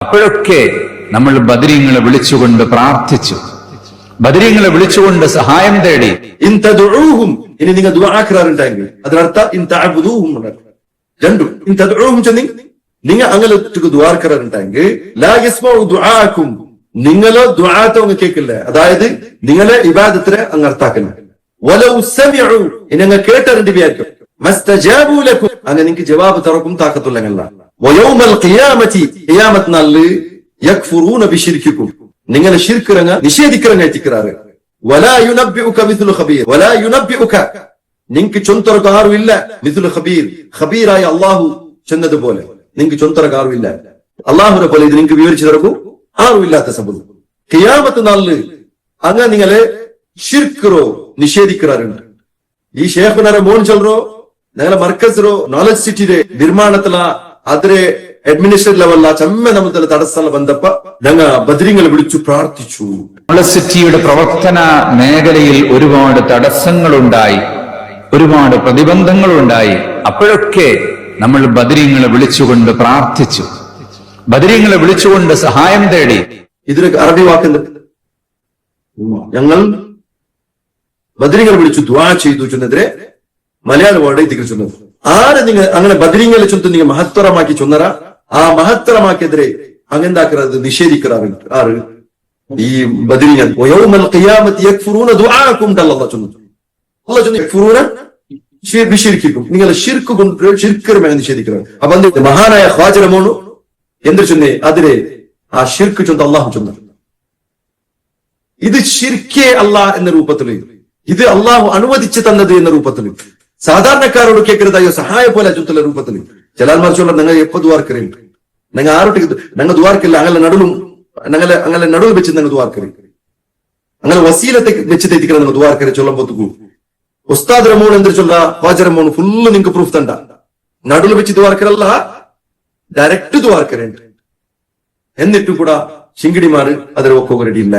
അപ്പോഴൊക്കെ നമ്മൾ ബദരീങ്ങളെ വിളിച്ചുകൊണ്ട് പ്രാർത്ഥിച്ചു, ബദരീങ്ങളെ വിളിച്ചുകൊണ്ട് സഹായം തേടി. ഇൻ തദ്ഉഹും, ഇനി നിങ്ങൾ ദുആക്കറാറുണ്ടെങ്കിൽ അതിനർത്ഥം ഇൻ തഅബുദൂഹും രണ്ടും. ഇൻ തദ്ഉഹും ചെന്നി നിങ്ങൾ അങ്ങനെ ദുആക്കറാറുണ്ടെങ്കിൽ ലാ യസ്മഉ ദുആഅക്കും, നിങ്ങളെ ദുആത്തെ അങ്ങ് കേൾക്കില്ല, അതായത് നിങ്ങളെ ഇബാദത്തിനെ അങ്ങ് അർത്ഥാക്കില്ല. വലൗ സമിഉ, ഇനി അങ്ങ് കേട്ടറിന്റെ വിചാരിക്കും. മസ്തജാബു ലക്കും, അങ്ങനെ നിങ്ങൾക്ക് ജവാബ് തറക്കും താക്കത്തുള്ളങ്ങല്ല. വയൗമൽ ഖിയാമത്തി, ഖിയാമത്ത് നാളിൽ യക്ഫുറൂന ബിശിർക്കിക്കും, നിങ്ങളെ ശിർക്കിറങ്ങ നിഷേധിക്കിറങ്ങ എത്തിക്കാറ്. വലാ യുനബ്ബിഉക മിസ്ലു ഖബീർ, വലാ യുനബ്ബിഉക, നിങ്ങൾക്ക് ചൊന്തറക്ക് ആരുമില്ല. മിസ്ലു ഖബീർ, ഖബീറായ അല്ലാഹു ചെന്നതുപോലെ നിങ്ങൾക്ക് ചൊന്തറക്ക് ആരുമില്ല. അല്ലാഹുവിനെ പോലെ ഇത് നിങ്ങൾക്ക് വിവരിച്ചു തരക്കും ആരുമില്ലാത്ത സംഭവം. ഖിയാമത്ത് നാളിൽ അങ്ങ നിങ്ങളെ ശിർക്കിറോ നിഷേധിക്കാറുണ്ട്. ഈ ഷേഖുനരെ മോൻ ചൊല്ലോ ഞങ്ങളെ മർക്കസിറോ നോളജ് സിറ്റിയുടെ നിർമ്മാണത്തില അതിരെ അഡ്മിനിസ്ട്രേറ്റീവ് ലെവലില ചമ്മ നമ്മൾ തടസ്സങ്ങൾ ബന്ധപ്പ ഞങ്ങൾ ബദരീങ്ങളെ വിളിച്ചു പ്രാർത്ഥിച്ചു. നോളജ് സിറ്റിയുടെ പ്രവർത്തന മേഖലയിൽ ഒരുപാട് തടസ്സങ്ങളുണ്ടായി, ഒരുപാട് പ്രതിബന്ധങ്ങളുണ്ടായി. അപ്പോഴൊക്കെ നമ്മൾ ബദരീങ്ങളെ വിളിച്ചുകൊണ്ട് പ്രാർത്ഥിച്ചു, ബദരീങ്ങളെ വിളിച്ചുകൊണ്ട് സഹായം തേടി. ഇതിനൊക്കെ അറബി വാക്കുണ്ട്. ഞങ്ങൾ ബദരീങ്ങളെ വിളിച്ചു ദുആ ചെയ്തു ചെന്നെതിരെ മലയാള വേർഡ് ഇതിൽ ചൊന്നത്. ആരെ നിങ്ങൾ അങ്ങനെ ബദരീങ്ങളെ ചൊന്ന് നിങ്ങൾ മഹത്തരമാക്കി ചൊന്നറ, ആ മഹത്തരമാക്കിയെതിരെ അങ്ങെന്താക്കുന്നത് നിഷേധിക്കാറുണ്ട്. ആറ് ഈ ബദരീങ്ങൾ. വയൗമൽ ഖിയാമത്തി യക്ഫുറൂന ദുആഅക്കും, അല്ലാഹു ചൊന്നു. അല്ലാഹു ചൊന്നു യക്ഫുറൂന ബിശിർക്കിക്കും, നിങ്ങൾ ശിർക്ക് കൊണ്ട് ശിർക്കറുമായി നിഷേധിക്കുന്നത്. അപ്പൊ എന്ത് മഹാനായ ഖ്വാജ റമോണു എന്ത് ചൊന്നേ അതിരെ ആ ശിർക്ക് ചൊന്ന് അല്ലാഹു ചൊന്നു. ഇത് ശിർക്കേ അല്ലാഹ് എന്ന രൂപത്തിൽ, ഇത് അള്ളാഹു അനുവദിച്ചു തന്നത് എന്ന രൂപത്തിൽ, സാധാരണക്കാരോട് കേൾക്കരുതായോ സഹായ പോലെ ചുറ്റുള്ള രൂപത്തിൽ. ജലാൽമാർ ചൊല്ല ഞങ്ങൾ എപ്പോ ദ്വാർക്കറിയുണ്ട്, ഞങ്ങൾ ആരോട്ട് ഞങ്ങൾ ദ്വാർക്കില്ല, അങ്ങനെ നടുലും അങ്ങനെ നടുവിൽ വെച്ച് ഞങ്ങൾ ദ്വാർക്കറി, അങ്ങനെ വസീലത്തെ വെച്ച് തെറ്റിക്കണം നിങ്ങൾ ദ്വാർക്കറി ചൊല്ലുമ്പോ. ഉസ്താദ് റമോൺ എന്ത് ചൊല്ല ഖ്വാജ റമോൺ ഫുള്ള് നിങ്ങൾക്ക് പ്രൂഫ് തണ്ട, നടുവിൽ വെച്ച് ദ്വാർക്കരല്ല ഡയറക്റ്റ് ദ്വാർക്കരുണ്ട്. എന്നിട്ടും കൂടെ ശിങ്കിടിമാര് അതിൽ ഒക്കെ റെഡിയില്ല.